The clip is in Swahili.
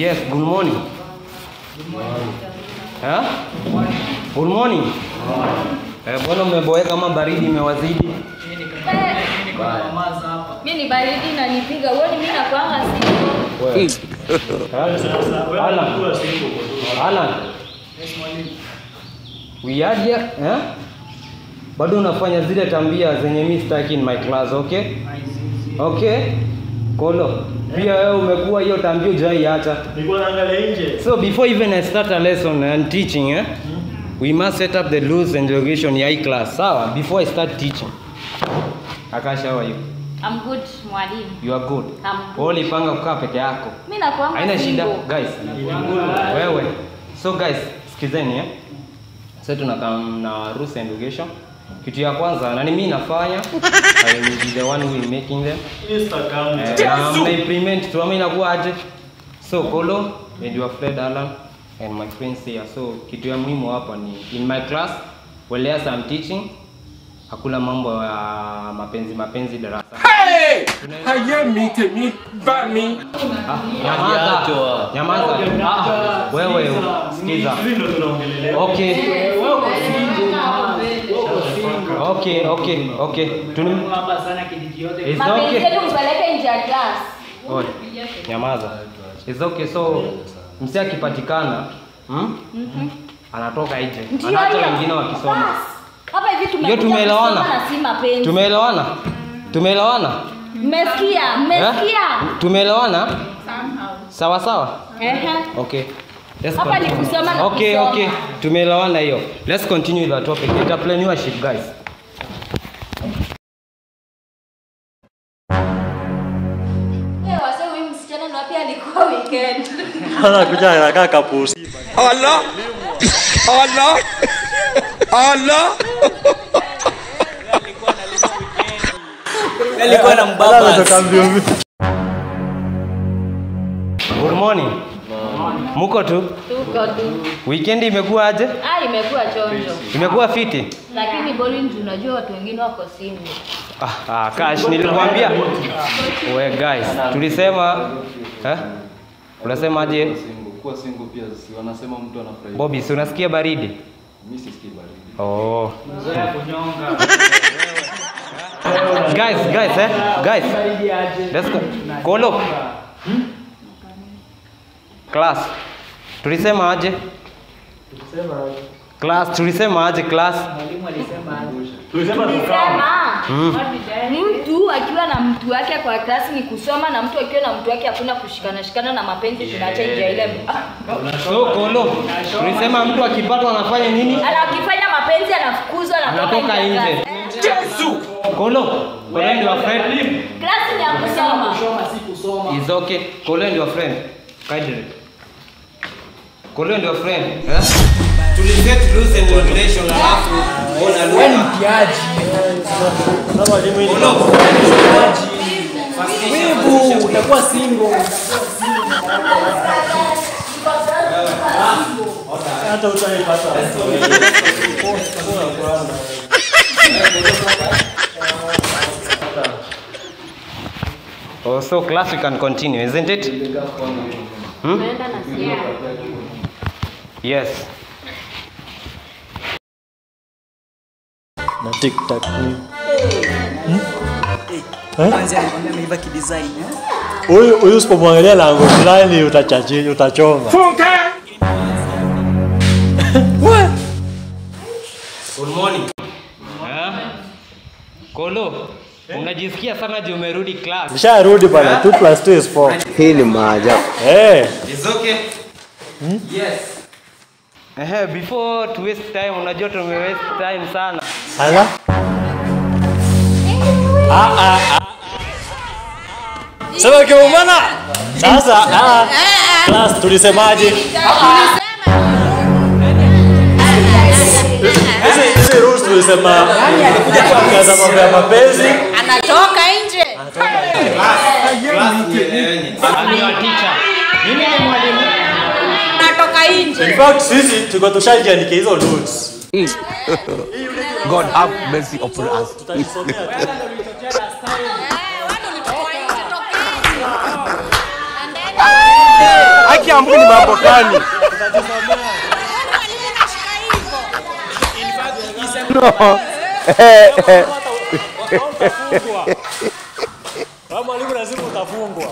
Yes, good morning. Good morning. Mbona umeboeka kama baridi imewazidi? Mimi ni baridi na nipiga. Wewe mimi nakuanga singo. Alan. We are here, bado unafanya zile tambia zenye mimi sitaki in my class, okay? Okay? Kolo. Pia wewe umekuwa hiyo tambio hujaiacha. Nilikuwa naangalia nje. So before even I start a lesson and teaching, we must set up the rules and regulation ya hii class. Sawa? Before I start teaching. Akasha, how are you? I'm good, mwalimu. You are good. Wewe ulipanga kukaa peke yako. Mimi nakuanga haina shida, guys. Wewe. So guys, sikizeni Sasa tunakaa na rules and regulation. Kitu ya kwanza na mimi nafanya I will be the one who will making them. Na implement tu mimi nakuwa aje. So Kolo and your friend Alan and my friends here. So kitu ya muhimu hapa ni in my class where I'm teaching hakuna mambo ya mapenzi darasa. Hey! Hayemi temi bami. Nyamaza. Wewe sikiza. Okay. Hapa sana kijiji yote. Mapenzi yetu mpeleke nje ya class. Nyamaza. It's okay, so msee akipatikana anatoka nje. Anaacha wengine wakisoma. Hapa hivi tumeelewana na si mapenzi. Tumeelewana? Mmesikia? Tumeelewana? Sawa? Okay. Hapa ni kusoma na Okay. Tumeelewana hiyo. Let's continue the topic. Entrepreneurship, guys. Wase huyu msichana na pia alikuwa weekend. Anakuja anakaa kapusi. Allah. Alikuwa na mbaba. Good morning. Muko tu? Tuko tu. Weekend imekuwa aje? Imekuwa chonjo. Imekuwa fiti? Lakini bowling tunajua watu wengine wako single. Cash nilikwambia. We guys, tulisema unasema aje? Kuwa single pia si wanasema mtu anafurahi. Bobby, si unasikia baridi? Mimi sisikii baridi. Mzoea kunyonga. Guys, let's go. Kolo. Class. Tulisema aje? Tulisema aje class? Mwalimu alisema aje? Tulisema tukao. Mtu akiwa na mtu wake kwa klasi ni kusoma, na mtu akiwa na mtu wake hakuna kushikana na mapenzi. Tunaacha nje ile. So Kolo, tulisema mtu akipatwa anafanya nini? Akifanya mapenzi anafukuzwa na anatoka nje. Yesu. Kolo ndio your friend. Klasi ni ya kusoma. Kusoma si kusoma. Is okay. Kolo ndio your friend. Kaidre. Kolo ndio your friend. Tuliset rules and regulation alafu ona Wewe ni mtiaji. Kama elimu hii. Wewe utakuwa single. Hata utaipata. So class we can continue, isn't it? Yes. Na TikTok. Kwanza alikwambia ameiva kidesign. Huyu usipomwangalia lango fulani utachoma. Good morning. Kolo, unajisikia sana je umerudi class? Nisharudi bana, 2 + 2 is 4. Hii ni maajabu. It's okay. Yes. Before to waste time, unajua tume waste time sana. Hala? Sasa kiumana. Sasa class tulisemaje? Hizi rules tulisema kaza mambo ya mapenzi Anatoka nje. I'm your teacher. Mimi ni mwalimu. Anatoka nje. In fact sisi tuko tushajiandika hizo rules. God have mercy upon us. Tutajisomea. Kiambu ni mambo gani? No. Kama mwalimu lazima utafungwa.